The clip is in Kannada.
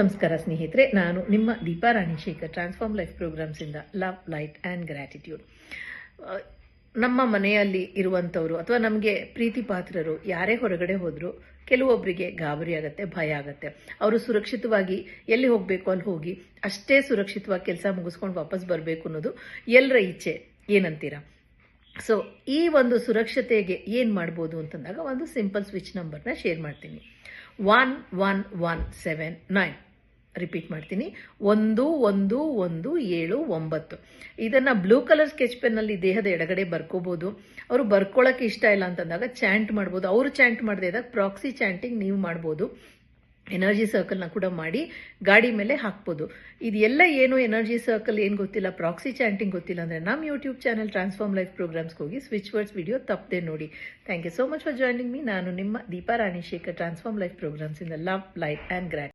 ನಮಸ್ಕಾರ ಸ್ನೇಹಿತರೆ, ನಾನು ನಿಮ್ಮ ದೀಪಾ ರಾಣಿಶೇಖರ್ ಟ್ರಾನ್ಸ್ಫಾರ್ಮ್ ಲೈಫ್ ಪ್ರೋಗ್ರಾಮ್ಸಿಂದ ಲವ್, ಲೈಟ್ ಆ್ಯಂಡ್ ಗ್ರ್ಯಾಟಿಟ್ಯೂಡ್. ನಮ್ಮ ಮನೆಯಲ್ಲಿ ಇರುವಂಥವ್ರು ಅಥವಾ ನಮಗೆ ಪ್ರೀತಿ ಪಾತ್ರರು ಯಾರೇ ಹೊರಗಡೆ ಹೋದರೂ ಕೆಲವೊಬ್ಬರಿಗೆ ಗಾಬರಿ ಆಗುತ್ತೆ, ಭಯ ಆಗುತ್ತೆ. ಅವರು ಸುರಕ್ಷಿತವಾಗಿ ಎಲ್ಲಿ ಹೋಗಬೇಕು ಅಲ್ಲಿ ಹೋಗಿ ಅಷ್ಟೇ ಸುರಕ್ಷಿತವಾಗಿ ಕೆಲಸ ಮುಗಿಸ್ಕೊಂಡು ವಾಪಸ್ ಬರಬೇಕು ಅನ್ನೋದು ಎಲ್ಲರ ಇಚ್ಛೆ. ಏನಂತೀರಾ? ಸೊ ಈ ಒಂದು ಸುರಕ್ಷತೆಗೆ ಏನು ಮಾಡ್ಬೋದು ಅಂತಂದಾಗ ಒಂದು ಸಿಂಪಲ್ ಸ್ವಿಚ್ ನಂಬರ್ನ ಶೇರ್ ಮಾಡ್ತೀನಿ. 11179. ರಿಪೀಟ್ ಮಾಡ್ತೀನಿ, 1117 ಇದನ್ನು ಬ್ಲೂ ಕಲರ್ ಸ್ಕೆಚ್ ಪೆನ್ನಲ್ಲಿ ದೇಹದ ಎಡಗಡೆ ಬರ್ಕೋಬೋದು. ಅವರು ಬರ್ಕೊಳ್ಳೋಕೆ ಇಷ್ಟ ಇಲ್ಲ ಅಂತಂದಾಗ ಚಾಂಟ್ ಮಾಡ್ಬೋದು. ಅವರು ಚಾಂಟ್ ಮಾಡದೇ ಇದ್ದಾಗ ಪ್ರಾಕ್ಸಿ ಚಾಂಟಿಂಗ್ ನೀವು ಮಾಡ್ಬೋದು. ಎನರ್ಜಿ ಸರ್ಕಲ್ನ ಕೂಡ ಮಾಡಿ ಗಾಡಿ ಮೇಲೆ ಹಾಕ್ಬೋದು. ಇದೆಲ್ಲ ಏನು ಎನರ್ಜಿ ಸರ್ಕಲ್ ಏನು ಗೊತ್ತಿಲ್ಲ, ಪ್ರಾಕ್ಸಿ ಚಾಂಟಿಂಗ್ ಗೊತ್ತಿಲ್ಲ ಅಂದರೆ ನಮ್ಮ ಯೂಟ್ಯೂಬ್ ಚಾನಲ್ ಟ್ರಾನ್ಸ್ಫಾರ್ಮ್ ಲೈಫ್ ಪ್ರೋಗ್ರಾಮ್ಸ್ಗೆ ಹೋಗಿ ಸ್ವಿಚ್ ವರ್ಡ್ಸ್ ವಿಡಿಯೋ ತಪ್ಪದೆ ನೋಡಿ. Thank you so much for joining me. ನಾನು ನಿಮ್ಮ ದೀಪಾ ರಾಣಿಶೇಖರ್ ಟ್ರಾನ್ಸ್ಫಾರ್ಮ್ ಲೈಫ್ ಪ್ರೋಗ್ರಾಮ್ಸಿಂದ ಲವ್, ಲೈಟ್ ಆ್ಯಂಡ್ ಗ್ರ್ಯಾಟಿಟ್ಯೂಡ್.